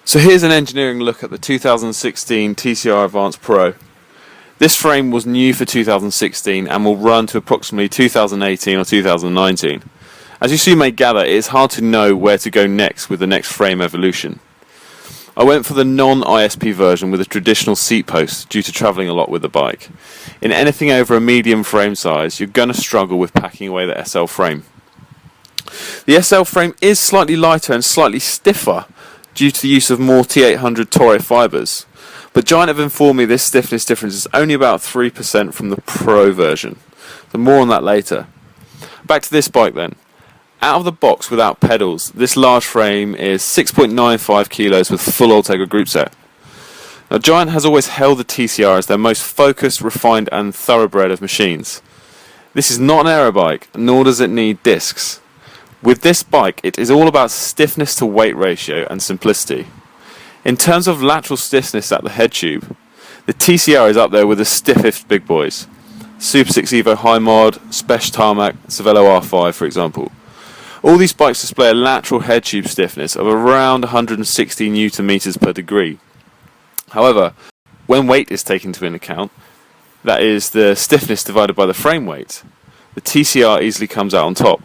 So here's an engineering look at the 2016 TCR Advanced Pro. This frame was new for 2016 and will run to approximately 2018 or 2019. As you soon may gather, it is hard to know where to go next with the next frame evolution. I went for the non-ISP version with a traditional seat post due to travelling a lot with the bike. In anything over a medium frame size, you're going to struggle with packing away the SL frame. The SL frame is slightly lighter and slightly stiffer due to the use of more T800 Torre fibres, but Giant have informed me this stiffness difference is only about 3% from the Pro version. So more on that later. Back to this bike then. Out of the box without pedals, this large frame is 6.95 kilos with full Ultegra group set. Now Giant has always held the TCR as their most focused, refined and thoroughbred of machines. This is not an aero bike, nor does it need discs. With this bike, it is all about stiffness to weight ratio and simplicity. In terms of lateral stiffness at the head tube, the TCR is up there with the stiffest big boys. Super 6 Evo High Mod, Spesh Tarmac, Cervelo R5 for example. All these bikes display a lateral head tube stiffness of around 160 Newton meters per degree. However, when weight is taken into account, that is the stiffness divided by the frame weight, the TCR easily comes out on top.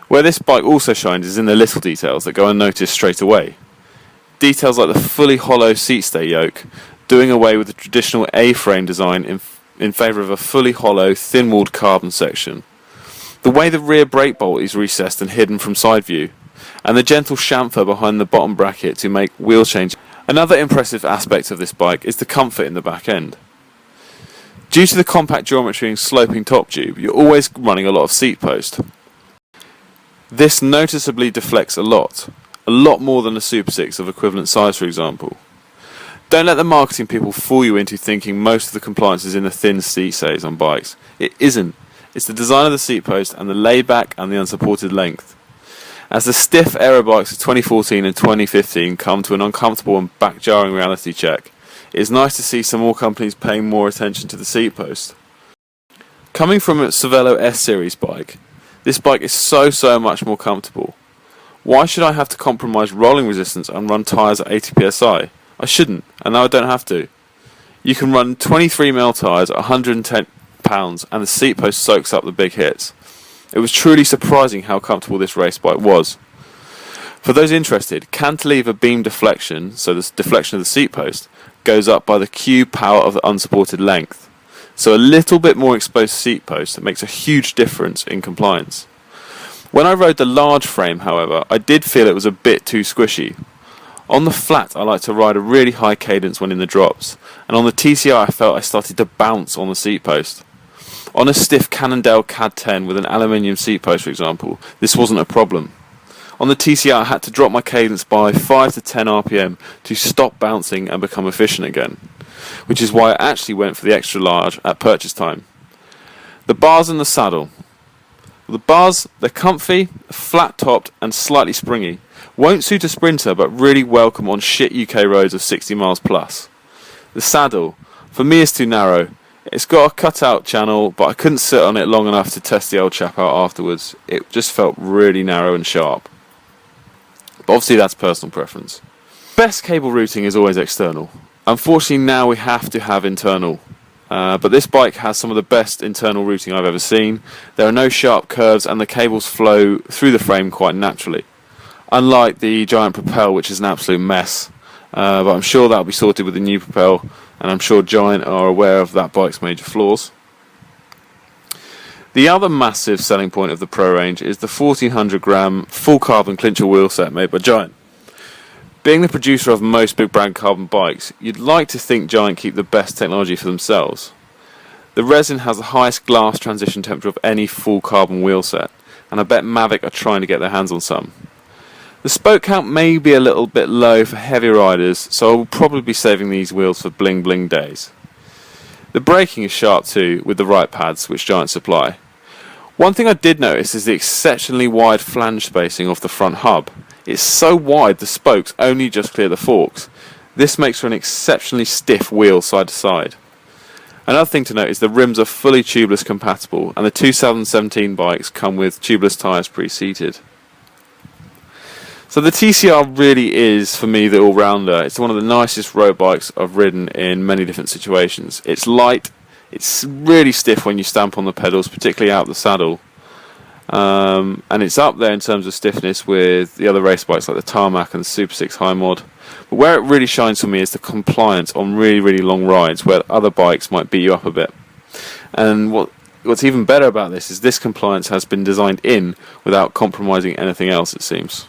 Where this bike also shines is in the little details that go unnoticed straight away. Details like the fully hollow seat stay yoke, doing away with the traditional A-frame design in favour of a fully hollow, thin-walled carbon section. The way the rear brake bolt is recessed and hidden from side view, and the gentle chamfer behind the bottom bracket to make wheel change. Another impressive aspect of this bike is the comfort in the back end. Due to the compact geometry and sloping top tube, you're always running a lot of seat post. This noticeably deflects a lot more than a Super 6 of equivalent size for example. Don't let the marketing people fool you into thinking most of the compliance is in the thin seat stays on bikes. It isn't. It's the design of the seat post and the layback and the unsupported length. As the stiff aero bikes of 2014 and 2015 come to an uncomfortable and back-jarring reality check, it is nice to see some more companies paying more attention to the seat post. Coming from a Cervelo S-Series bike, this bike is so much more comfortable. Why should I have to compromise rolling resistance and run tyres at 80 psi? I shouldn't, and now I don't have to. You can run 23mm tyres at 110 pounds and the seat post soaks up the big hits. It was truly surprising how comfortable this race bike was. For those interested, cantilever beam deflection, so the deflection of the seat post, goes up by the cube power of the unsupported length. So a little bit more exposed seat post makes a huge difference in compliance. When I rode the large frame, however, I did feel it was a bit too squishy. On the flat, I like to ride a really high cadence when in the drops, and on the TCR I felt I started to bounce on the seat post. On a stiff Cannondale CAD 10 with an aluminium seat post, for example, this wasn't a problem. On the TCR I had to drop my cadence by 5 to 10 RPM to stop bouncing and become efficient again, which is why I actually went for the extra large at purchase time. The bars and the saddle. The bars, they're comfy, flat-topped and slightly springy. Won't suit a sprinter but really welcome on shit UK roads of 60 miles plus. The saddle, for me, is too narrow. It's got a cut-out channel, but I couldn't sit on it long enough to test the old chap out afterwards. It just felt really narrow and sharp. But obviously that's personal preference. Best cable routing is always external. Unfortunately now we have to have internal. But this bike has some of the best internal routing I've ever seen. There are no sharp curves and the cables flow through the frame quite naturally. Unlike the Giant Propel, which is an absolute mess. But I'm sure that'll be sorted with the new Propel, and I'm sure Giant are aware of that bike's major flaws. The other massive selling point of the Pro range is the 1400 gram full carbon clincher wheel set made by Giant. Being the producer of most big brand carbon bikes, you'd like to think Giant keep the best technology for themselves. The resin has the highest glass transition temperature of any full carbon wheel set, and I bet Mavic are trying to get their hands on some. The spoke count may be a little bit low for heavy riders, so I will probably be saving these wheels for bling bling days. The braking is sharp too, with the right pads which Giant supply. One thing I did notice is the exceptionally wide flange spacing of the front hub. It's so wide the spokes only just clear the forks. This makes for an exceptionally stiff wheel side to side. Another thing to note is the rims are fully tubeless compatible, and the 2017 bikes come with tubeless tyres pre-seated. So the TCR really is, for me, the all-rounder. It's one of the nicest road bikes I've ridden in many different situations. It's light, it's really stiff when you stamp on the pedals, particularly out the saddle. And it's up there in terms of stiffness with the other race bikes like the Tarmac and the Super 6 High Mod. But where it really shines for me is the compliance on really, really long rides where other bikes might beat you up a bit. And what's even better about this is this compliance has been designed in without compromising anything else, it seems.